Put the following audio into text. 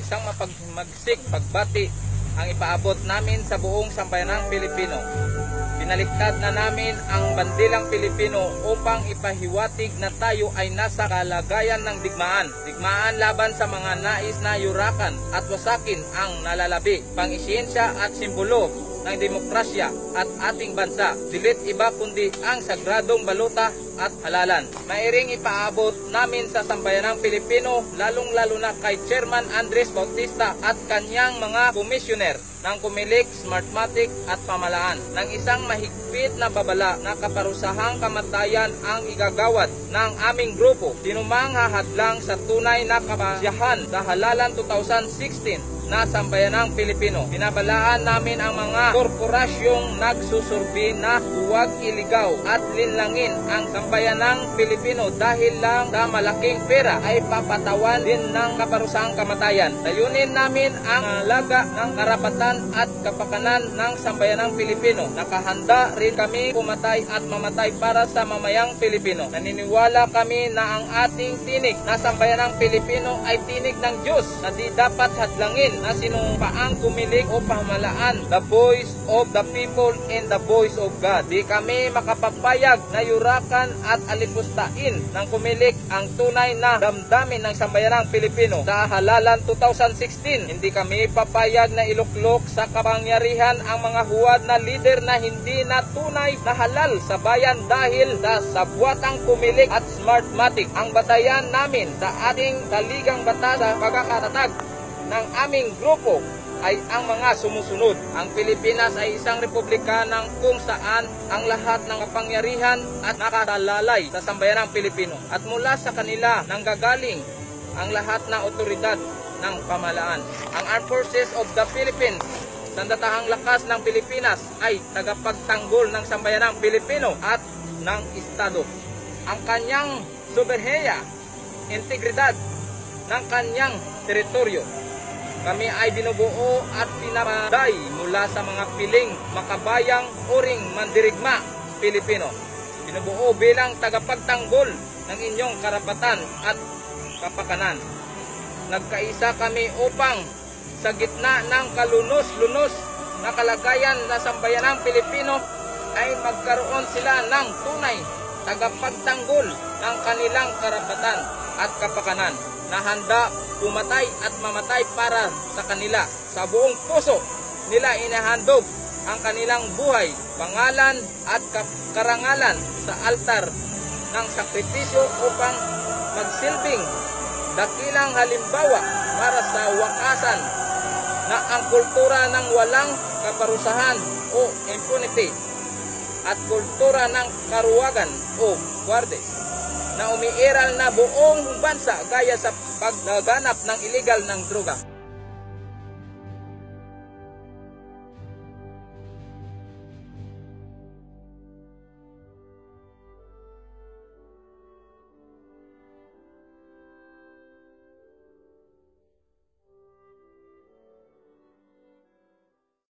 isang mapagmagsik pagbati ang ipaabot namin sa buong sambayanang Pilipino. Pinaliktad na namin ang bandilang Pilipino upang ipahiwatig na tayo ay nasa kalagayan ng digmaan. Digmaan laban sa mga nais na yurakan at wasakin ang nalalabi, pangisiyensya at simbolo ng demokrasya at ating bansa. Dilit iba kundi ang sagradong baluta at halalan. Mairing ipaabot namin sa sambayanang Pilipino, lalong-lalo na kay Chairman Andres Bautista at kanyang mga komisyoner ng Kumilik, Smartmatic at Pamalaan ng isang mahigpit na babala na kaparusahang kamatayan ang igagawad ng aming grupo. Sinumang hahadlang sa tunay na kabasiyahan sa halalan 2016 na sambayanang Pilipino. Binabalaan namin ang mga korporasyong nagsusurbi na huwag iligaw at linlangin ang sambayanang Pilipino dahil lang sa malaking pera ay papatawan din ng kaparusahang kamatayan. Layunin namin ang laga ng karapatan at kapakanan ng sambayanang Pilipino. Nakahanda rin kami pumatay at mamatay para sa mamayang Pilipino. Naniniwala kami na ang ating tinig na sambayanang Pilipino ay tinig ng Diyos na di dapat hadlangin na sinumpaang kumilig o pamahalaan, the voice of the people and the voice of God. Di kami makapapayag na yurakan at alipustain ng kumilig ang tunay na damdamin ng sambayanang Pilipino. Sa halalan 2016, hindi kami papayag na iluklok sa kapangyarihan ang mga huwad na lider na hindi na tunay na halal sa bayan dahil sa sabwatang kumilig at Smartmatic. Ang batayan namin sa ating saligang batas sa pagkakatatag ng aming grupo ay ang mga sumusunod. Ang Pilipinas ay isang republika ng kung saan ang lahat ng kapangyarihan at nakasalalay sa sambayanang Pilipino at mula sa kanila nanggagaling ang lahat ng otoridad ng pamahalaan. Ang Armed Forces of the Philippines, sandatahang lakas ng Pilipinas, ay tagapagtanggol ng sambayanang Pilipino at ng Estado. Ang kanyang soberenya, integridad ng kanyang teritoryo. Kami ay binubuo at pinapaday mula sa mga piling makabayang uring mandirigma Pilipino. Binubuo bilang tagapagtanggol ng inyong karapatan at kapakanan. Nagkaisa kami upang sa gitna ng kalunos-lunos na kalagayan na sambayanang Pilipino ay magkaroon sila ng tunay tagapagtanggol ng kanilang karapatan at kapakanan na handa pumatay at mamatay para sa kanila. Sa buong puso nila inahandog ang kanilang buhay, pangalan at karangalan sa altar ng sakripisyo upang magsilbing dakilang halimbawa para sa wakasan na ang kultura ng walang kaparusahan o impunity at kultura ng karuwagan o guardes na umiiral na buong bansa gaya sa paglaganap ng illegal ng droga.